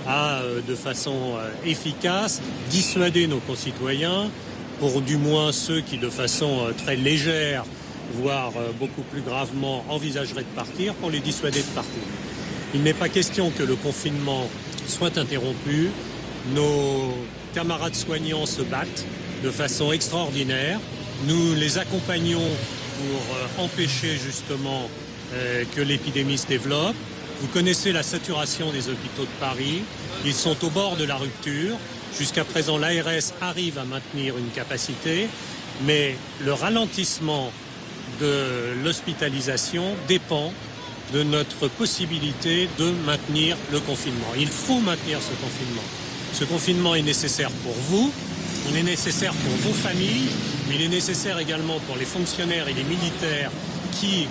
à, de façon efficace, dissuader nos concitoyens, pour du moins ceux qui, de façon très légère, voire beaucoup plus gravement, envisageraient de partir, pour les dissuader de partir. Il n'est pas question que le confinement soit interrompu. Nos camarades soignants se battent de façon extraordinaire. Nous les accompagnons pour empêcher justement que l'épidémie se développe. Vous connaissez la saturation des hôpitaux de Paris. Ils sont au bord de la rupture. Jusqu'à présent, l'ARS arrive à maintenir une capacité, mais le ralentissement de l'hospitalisation dépend de notre possibilité de maintenir le confinement. Il faut maintenir ce confinement. Ce confinement est nécessaire pour vous, il est nécessaire pour vos familles, mais il est nécessaire également pour les fonctionnaires et les militaires qui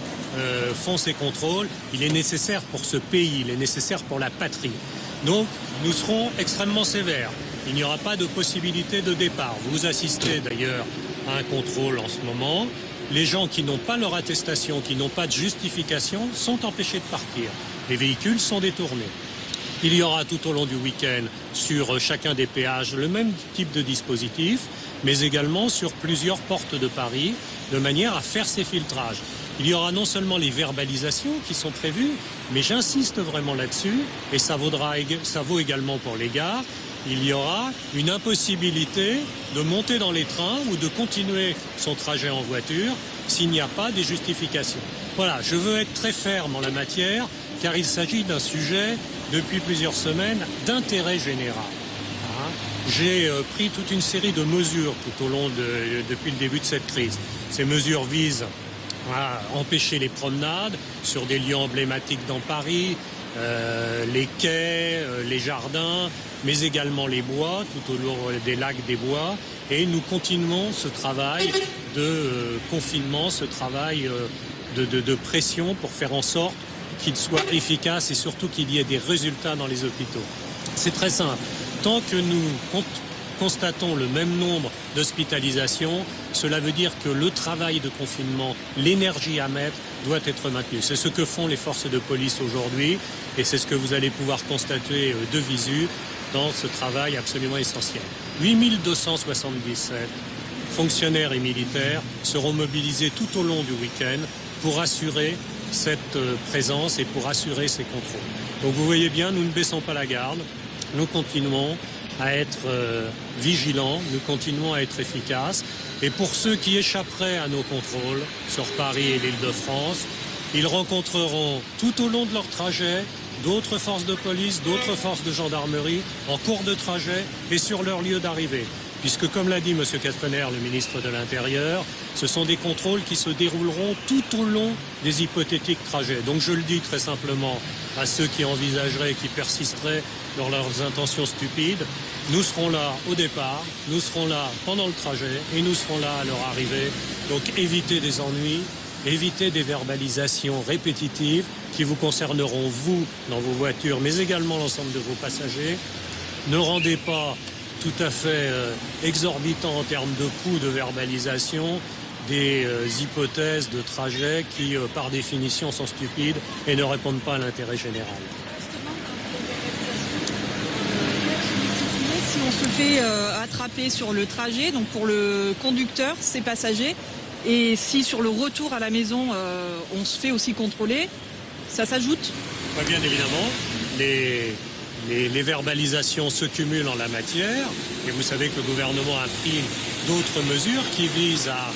font ces contrôles. Il est nécessaire pour ce pays, il est nécessaire pour la patrie. Donc, nous serons extrêmement sévères. Il n'y aura pas de possibilité de départ. Vous assistez d'ailleurs à un contrôle en ce moment. Les gens qui n'ont pas leur attestation, qui n'ont pas de justification, sont empêchés de partir. Les véhicules sont détournés. Il y aura tout au long du week-end sur chacun des péages le même type de dispositif, mais également sur plusieurs portes de Paris, de manière à faire ces filtrages. Il y aura non seulement les verbalisations qui sont prévues, mais j'insiste vraiment là-dessus, et ça vaut également pour les gares. Il y aura une impossibilité de monter dans les trains ou de continuer son trajet en voiture s'il n'y a pas des justifications. Voilà, je veux être très ferme en la matière, car il s'agit d'un sujet, depuis plusieurs semaines, d'intérêt général. J'ai pris toute une série de mesures tout au long depuis le début de cette crise. Ces mesures visent à empêcher les promenades sur des lieux emblématiques dans Paris, les quais, les jardins, mais également les bois, tout au long des lacs des bois. Et nous continuons ce travail de confinement, ce travail de pression pour faire en sorte qu'il soit efficace et surtout qu'il y ait des résultats dans les hôpitaux. C'est très simple. Tant que nous constatons le même nombre d'hospitalisations, cela veut dire que le travail de confinement, l'énergie à mettre, doit être maintenu. C'est ce que font les forces de police aujourd'hui et c'est ce que vous allez pouvoir constater de visu dans ce travail absolument essentiel. 8277 fonctionnaires et militaires seront mobilisés tout au long du week-end pour assurer cette présence et pour assurer ces contrôles. Donc vous voyez bien, nous ne baissons pas la garde, nous continuons à être vigilants, nous continuons à être efficaces. Et pour ceux qui échapperaient à nos contrôles sur Paris et l'Île-de-France, ils rencontreront tout au long de leur trajet d'autres forces de police, d'autres forces de gendarmerie en cours de trajet et sur leur lieu d'arrivée. Puisque, comme l'a dit M. Castaner, le ministre de l'Intérieur, ce sont des contrôles qui se dérouleront tout au long des hypothétiques trajets. Donc je le dis très simplement à ceux qui envisageraient, qui persisteraient dans leurs intentions stupides, nous serons là au départ, nous serons là pendant le trajet et nous serons là à leur arrivée. Donc évitez des ennuis, évitez des verbalisations répétitives qui vous concerneront vous dans vos voitures, mais également l'ensemble de vos passagers. Ne rendez pas tout à fait exorbitant en termes de coûts de verbalisation des hypothèses de trajet qui, par définition, sont stupides et ne répondent pas à l'intérêt général. Si on se fait attraper sur le trajet, donc pour le conducteur, ses passagers, et si sur le retour à la maison, on se fait aussi contrôler, ça s'ajoute ? Bien évidemment, les verbalisations se cumulent en la matière et vous savez que le gouvernement a pris d'autres mesures qui visent à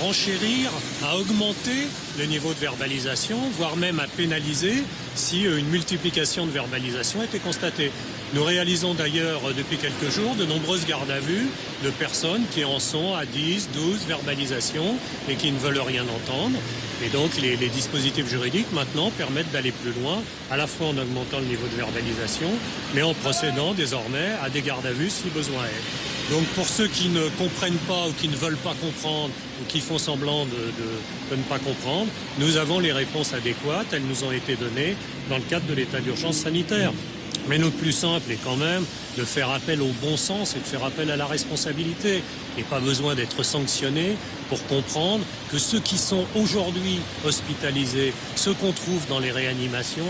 renchérir, à augmenter le niveau de verbalisation, voire même à pénaliser si une multiplication de verbalisations était constatée. Nous réalisons d'ailleurs depuis quelques jours de nombreuses gardes à vue de personnes qui en sont à 10, 12 verbalisations et qui ne veulent rien entendre. Et donc les dispositifs juridiques maintenant permettent d'aller plus loin, à la fois en augmentant le niveau de verbalisation, mais en procédant désormais à des gardes à vue si besoin est. Donc pour ceux qui ne comprennent pas ou qui ne veulent pas comprendre ou qui font semblant de ne pas comprendre, nous avons les réponses adéquates, elles nous ont été données dans le cadre de l'état d'urgence sanitaire. Mais le plus simple est quand même de faire appel au bon sens et de faire appel à la responsabilité. Et pas besoin d'être sanctionné pour comprendre que ceux qui sont aujourd'hui hospitalisés, ceux qu'on trouve dans les réanimations,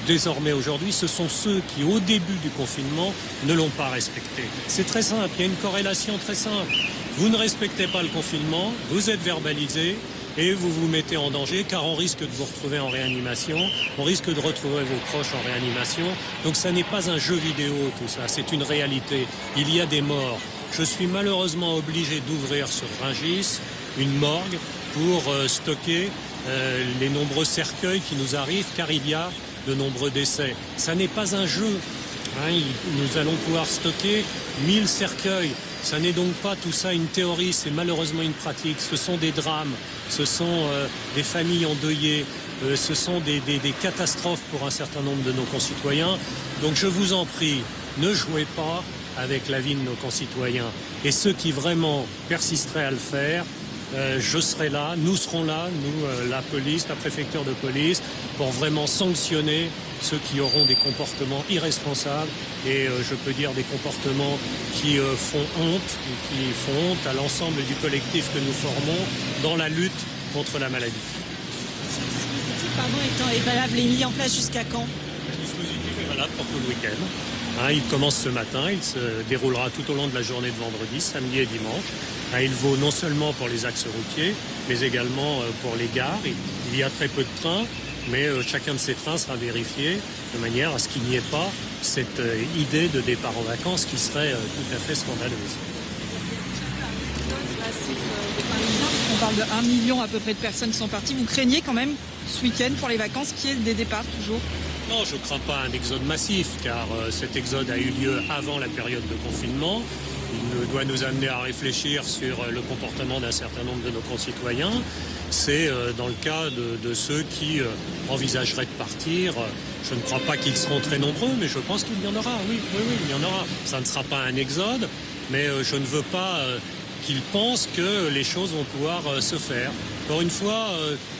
désormais aujourd'hui, ce sont ceux qui, au début du confinement, ne l'ont pas respecté. C'est très simple, il y a une corrélation très simple. Vous ne respectez pas le confinement, vous êtes verbalisé, et vous vous mettez en danger car on risque de vous retrouver en réanimation, on risque de retrouver vos proches en réanimation. Donc ça n'est pas un jeu vidéo tout ça, c'est une réalité. Il y a des morts. Je suis malheureusement obligé d'ouvrir sur Rungis une morgue pour stocker les nombreux cercueils qui nous arrivent car il y a de nombreux décès. Ça n'est pas un jeu. Nous allons pouvoir stocker 1000 cercueils. Ça n'est donc pas tout ça une théorie, c'est malheureusement une pratique. Ce sont des drames, ce sont des familles endeuillées, ce sont des catastrophes pour un certain nombre de nos concitoyens. Donc je vous en prie, ne jouez pas avec la vie de nos concitoyens. Et ceux qui vraiment persisteraient à le faire, je serai là, nous serons là, nous, la police, la préfecture de police, pour vraiment sanctionner ceux qui auront des comportements irresponsables et je peux dire des comportements qui font honte à l'ensemble du collectif que nous formons dans la lutte contre la maladie. Ce dispositif est valable et mis en place jusqu'à quand? Le dispositif est valable pour tout le week-end. Il commence ce matin, il se déroulera tout au long de la journée de vendredi, samedi et dimanche. Il vaut non seulement pour les axes routiers, mais également pour les gares. Il y a très peu de trains, mais chacun de ces trains sera vérifié de manière à ce qu'il n'y ait pas cette idée de départ en vacances qui serait tout à fait scandaleuse. On parle de 1 million à peu près de personnes qui sont parties. Vous craignez quand même ce week-end pour les vacances qu'il y ait des départs toujours? Non, je ne crains pas un exode massif, car cet exode a eu lieu avant la période de confinement. Il doit nous amener à réfléchir sur le comportement d'un certain nombre de nos concitoyens. C'est dans le cas de ceux qui envisageraient de partir. Je ne crois pas qu'ils seront très nombreux, mais je pense qu'il y en aura. Oui, il y en aura. Ça ne sera pas un exode, mais je ne veux pas qu'ils pensent que les choses vont pouvoir se faire. Encore une fois,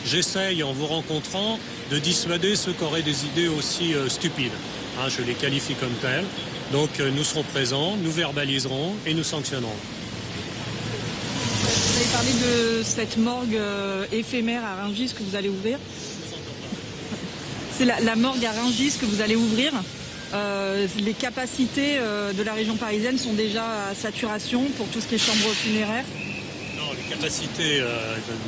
j'essaye en vous rencontrant de dissuader ceux qui auraient des idées aussi stupides. Je les qualifie comme tels. Donc nous serons présents, nous verbaliserons et nous sanctionnerons. Vous avez parlé de cette morgue éphémère à Rungis que vous allez ouvrir. C'est la morgue à Rungis que vous allez ouvrir. Les capacités de la région parisienne sont déjà à saturation pour tout ce qui est chambre funéraire. Non, les capacités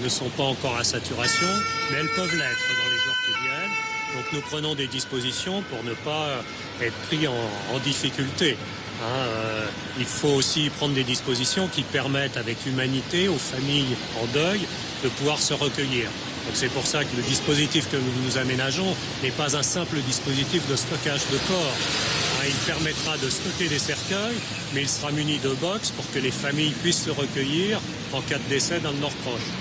ne sont pas encore à saturation, mais elles peuvent l'être dans les jours qui viennent. Donc nous prenons des dispositions pour ne pas être pris en difficulté. Il faut aussi prendre des dispositions qui permettent avec humanité aux familles en deuil de pouvoir se recueillir. Donc c'est pour ça que le dispositif que nous aménageons n'est pas un simple dispositif de stockage de corps. Il permettra de stocker des cercueils, mais il sera muni de box pour que les familles puissent se recueillir en cas de décès d'un de leurs proches.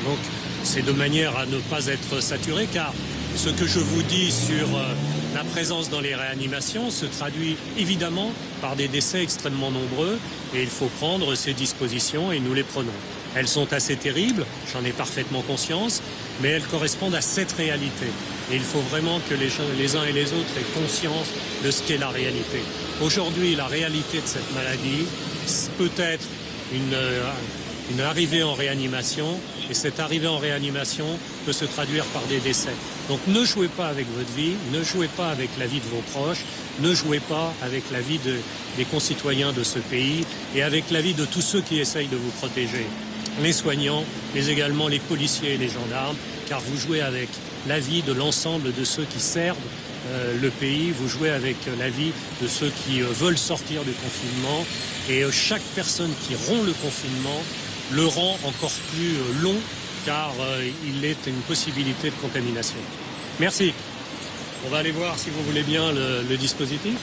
Donc c'est de manière à ne pas être saturé, car ce que je vous dis sur la présence dans les réanimations se traduit évidemment par des décès extrêmement nombreux et il faut prendre ces dispositions et nous les prenons. Elles sont assez terribles, j'en ai parfaitement conscience, mais elles correspondent à cette réalité. Et il faut vraiment que les uns et les autres aient conscience de ce qu'est la réalité. Aujourd'hui, la réalité de cette maladie peut être une arrivée en réanimation, et cette arrivée en réanimation peut se traduire par des décès. Donc ne jouez pas avec votre vie, ne jouez pas avec la vie de vos proches, ne jouez pas avec la vie des concitoyens de ce pays et avec la vie de tous ceux qui essayent de vous protéger. Les soignants, mais également les policiers et les gendarmes, car vous jouez avec la vie de l'ensemble de ceux qui servent le pays, vous jouez avec la vie de ceux qui veulent sortir du confinement, et chaque personne qui rompt le confinement le rend encore plus long, car il est une possibilité de contamination. Merci. On va aller voir, si vous voulez bien, le dispositif.